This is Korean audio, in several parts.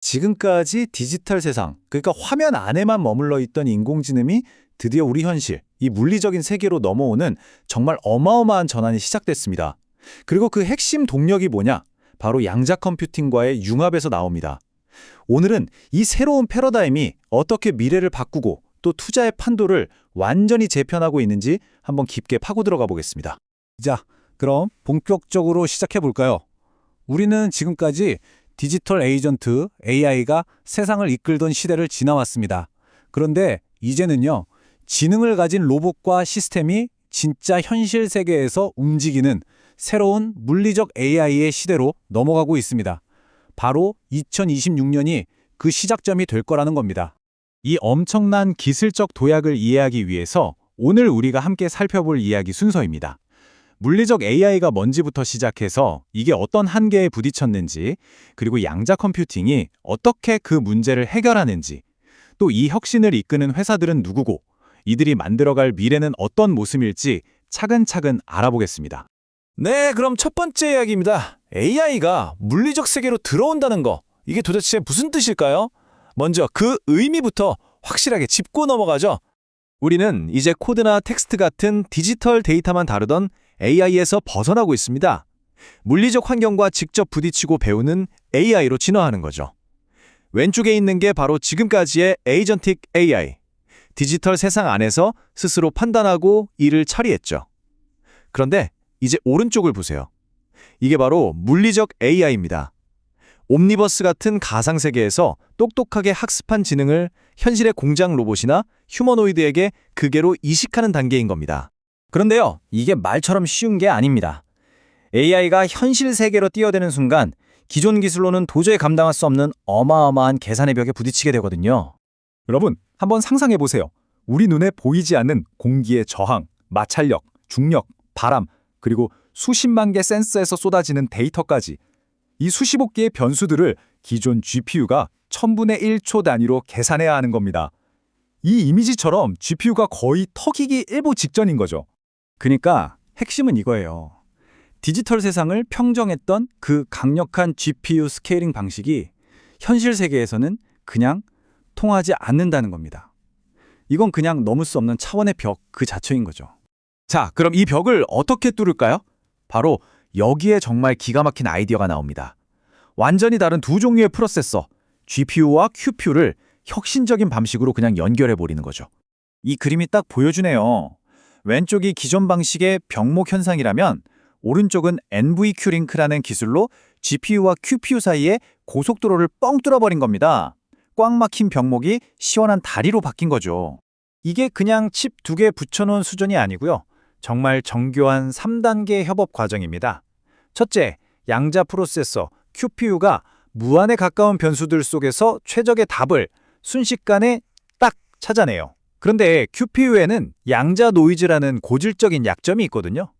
지금까지 디지털 세상, 그러니까 화면 안에만 머물러 있던 인공지능이 드디어 우리 현실, 이 물리적인 세계로 넘어오는 정말 어마어마한 전환이 시작됐습니다. 그리고 그 핵심 동력이 뭐냐? 바로 양자 컴퓨팅과의 융합에서 나옵니다. 오늘은 이 새로운 패러다임이 어떻게 미래를 바꾸고 또 투자의 판도를 완전히 재편하고 있는지 한번 깊게 파고 들어가 보겠습니다. 자, 그럼 본격적으로 시작해 볼까요? 우리는 지금까지 디지털 에이전트 AI가 세상을 이끌던 시대를 지나왔습니다. 그런데 이제는요, 지능을 가진 로봇과 시스템이 진짜 현실 세계에서 움직이는 새로운 물리적 AI의 시대로 넘어가고 있습니다. 바로 2026년이 그 시작점이 될 거라는 겁니다. 이 엄청난 기술적 도약을 이해하기 위해서 오늘 우리가 함께 살펴볼 이야기 순서입니다. 물리적 AI가 뭔지부터 시작해서 이게 어떤 한계에 부딪혔는지, 그리고 양자 컴퓨팅이 어떻게 그 문제를 해결하는지, 또 이 혁신을 이끄는 회사들은 누구고, 이들이 만들어갈 미래는 어떤 모습일지 차근차근 알아보겠습니다. 네, 그럼 첫 번째 이야기입니다. AI가 물리적 세계로 들어온다는 거, 이게 도대체 무슨 뜻일까요? 먼저 그 의미부터 확실하게 짚고 넘어가죠. 우리는 이제 코드나 텍스트 같은 디지털 데이터만 다루던 AI에서 벗어나고 있습니다. 물리적 환경과 직접 부딪히고 배우는 AI로 진화하는 거죠. 왼쪽에 있는 게 바로 지금까지의 에이전틱 AI. 디지털 세상 안에서 스스로 판단하고 일을 처리했죠. 그런데 이제 오른쪽을 보세요. 이게 바로 물리적 AI입니다. 옴니버스 같은 가상세계에서 똑똑하게 학습한 지능을 현실의 공장 로봇이나 휴머노이드에게 그게로 이식하는 단계인 겁니다. 그런데요, 이게 말처럼 쉬운 게 아닙니다. AI가 현실 세계로 뛰어드는 순간 기존 기술로는 도저히 감당할 수 없는 어마어마한 계산의 벽에 부딪히게 되거든요. 여러분, 한번 상상해 보세요. 우리 눈에 보이지 않는 공기의 저항, 마찰력, 중력, 바람, 그리고 수십만 개 센서에서 쏟아지는 데이터까지 이 수십억 개의 변수들을 기존 GPU가 1000분의 1초 단위로 계산해야 하는 겁니다. 이 이미지처럼 GPU가 거의 터기기 일보 직전인 거죠. 그러니까 핵심은 이거예요. 디지털 세상을 평정했던 그 강력한 GPU 스케일링 방식이 현실 세계에서는 그냥 통하지 않는다는 겁니다. 이건 그냥 넘을 수 없는 차원의 벽 그 자체인 거죠. 자, 그럼 이 벽을 어떻게 뚫을까요? 바로 여기에 정말 기가 막힌 아이디어가 나옵니다. 완전히 다른 두 종류의 프로세서, GPU와 QPU를 혁신적인 방식으로 그냥 연결해버리는 거죠. 이 그림이 딱 보여주네요. 왼쪽이 기존 방식의 병목 현상이라면 오른쪽은 NVQ 링크라는 기술로 GPU와 QPU 사이에 고속도로를 뻥 뚫어버린 겁니다. 꽉 막힌 병목이 시원한 다리로 바뀐 거죠. 이게 그냥 칩 2개 붙여놓은 수준이 아니고요. 정말 정교한 3단계 협업 과정입니다. 첫째, 양자 프로세서 QPU가 무한에 가까운 변수들 속에서 최적의 답을 순식간에 딱 찾아내요. 그런데 QPU에는 양자 노이즈라는 고질적인 약점이 있거든요.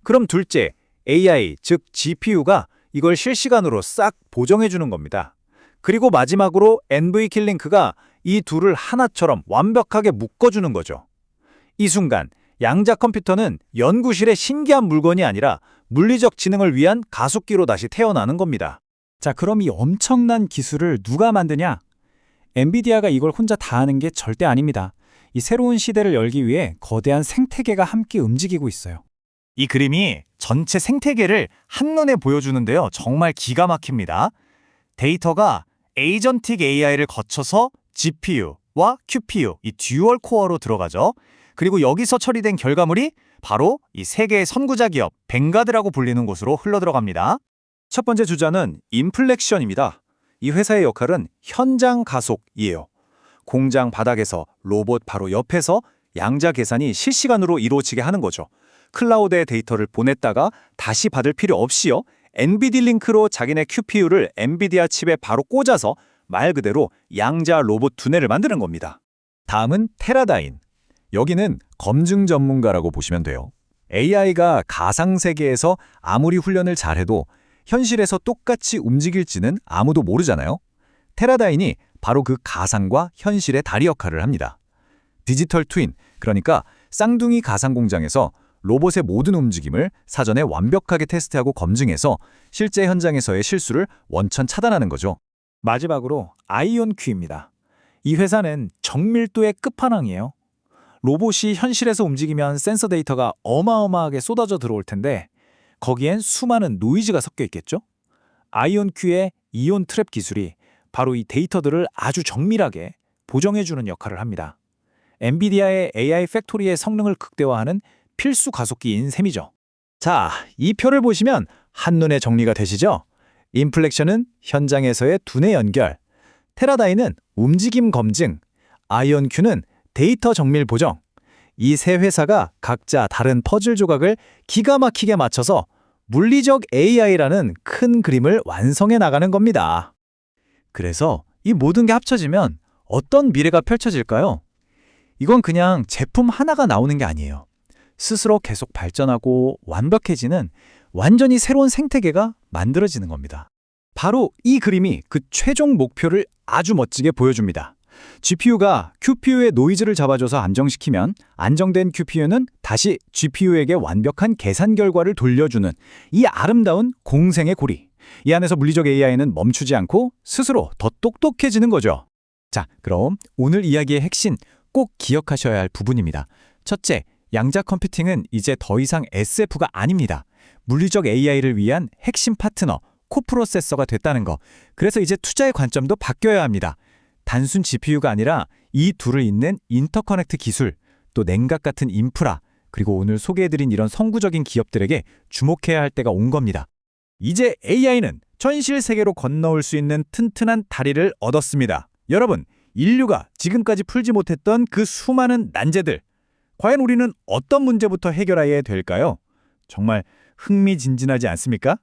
그럼 둘째, AI, 즉 GPU가 이걸 실시간으로 싹 보정해주는 겁니다. 그리고 마지막으로 NV킬링크가 이 둘을 하나처럼 완벽하게 묶어주는 거죠. 이 순간 양자 컴퓨터는 연구실의 신기한 물건이 아니라 물리적 지능을 위한 가속기로 다시 태어나는 겁니다. 자, 그럼 이 엄청난 기술을 누가 만드냐? 엔비디아가 이걸 혼자 다 하는 게 절대 아닙니다. 이 새로운 시대를 열기 위해 거대한 생태계가 함께 움직이고 있어요. 이 그림이 전체 생태계를 한눈에 보여주는데요. 정말 기가 막힙니다. 데이터가 에이전틱 AI를 거쳐서 GPU와 QPU, 이 듀얼 코어로 들어가죠. 그리고 여기서 처리된 결과물이 바로 이 세계의 선구자 기업 뱅가드라고 불리는 곳으로 흘러들어갑니다. 첫 번째 주자는 인플렉션입니다. 이 회사의 역할은 현장 가속이에요. 공장 바닥에서 로봇 바로 옆에서 양자 계산이 실시간으로 이루어지게 하는 거죠. 클라우드에 데이터를 보냈다가 다시 받을 필요 없이요. NVIDIA 링크로 자기네 QPU를 엔비디아 칩에 바로 꽂아서 말 그대로 양자 로봇 두뇌를 만드는 겁니다. 다음은 테라다인. 여기는 검증 전문가라고 보시면 돼요. AI가 가상세계에서 아무리 훈련을 잘해도 현실에서 똑같이 움직일지는 아무도 모르잖아요. 테라다인이 바로 그 가상과 현실의 다리 역할을 합니다. 디지털 트윈, 그러니까 쌍둥이 가상 공장에서 로봇의 모든 움직임을 사전에 완벽하게 테스트하고 검증해서 실제 현장에서의 실수를 원천 차단하는 거죠. 마지막으로 아이온큐입니다. 이 회사는 정밀도의 끝판왕이에요. 로봇이 현실에서 움직이면 센서 데이터가 어마어마하게 쏟아져 들어올 텐데 거기엔 수많은 노이즈가 섞여 있겠죠? 아이온큐의 이온 트랩 기술이 바로 이 데이터들을 아주 정밀하게 보정해주는 역할을 합니다. 엔비디아의 AI 팩토리의 성능을 극대화하는 필수 가속기인 셈이죠. 자, 이 표를 보시면 한눈에 정리가 되시죠? 인플렉션은 현장에서의 두뇌 연결, 테라다이는 움직임 검증, 아이온큐는 데이터 정밀 보정. 이 세 회사가 각자 다른 퍼즐 조각을 기가 막히게 맞춰서 물리적 AI라는 큰 그림을 완성해 나가는 겁니다. 그래서 이 모든 게 합쳐지면 어떤 미래가 펼쳐질까요? 이건 그냥 제품 하나가 나오는 게 아니에요. 스스로 계속 발전하고 완벽해지는 완전히 새로운 생태계가 만들어지는 겁니다. 바로 이 그림이 그 최종 목표를 아주 멋지게 보여줍니다. GPU가 QPU의 노이즈를 잡아줘서 안정시키면 안정된 QPU는 다시 GPU에게 완벽한 계산 결과를 돌려주는 이 아름다운 공생의 고리. 이 안에서 물리적 AI는 멈추지 않고 스스로 더 똑똑해지는 거죠. 자, 그럼 오늘 이야기의 핵심 꼭 기억하셔야 할 부분입니다. 첫째, 양자 컴퓨팅은 이제 더 이상 SF가 아닙니다. 물리적 AI를 위한 핵심 파트너, 코프로세서가 됐다는 거. 그래서 이제 투자의 관점도 바뀌어야 합니다. 단순 GPU가 아니라 이 둘을 잇는 인터커넥트 기술, 또 냉각 같은 인프라, 그리고 오늘 소개해드린 이런 선구적인 기업들에게 주목해야 할 때가 온 겁니다. 이제 AI는 현실 세계로 건너올 수 있는 튼튼한 다리를 얻었습니다. 여러분, 인류가 지금까지 풀지 못했던 그 수많은 난제들, 과연 우리는 어떤 문제부터 해결해야 될까요? 정말 흥미진진하지 않습니까?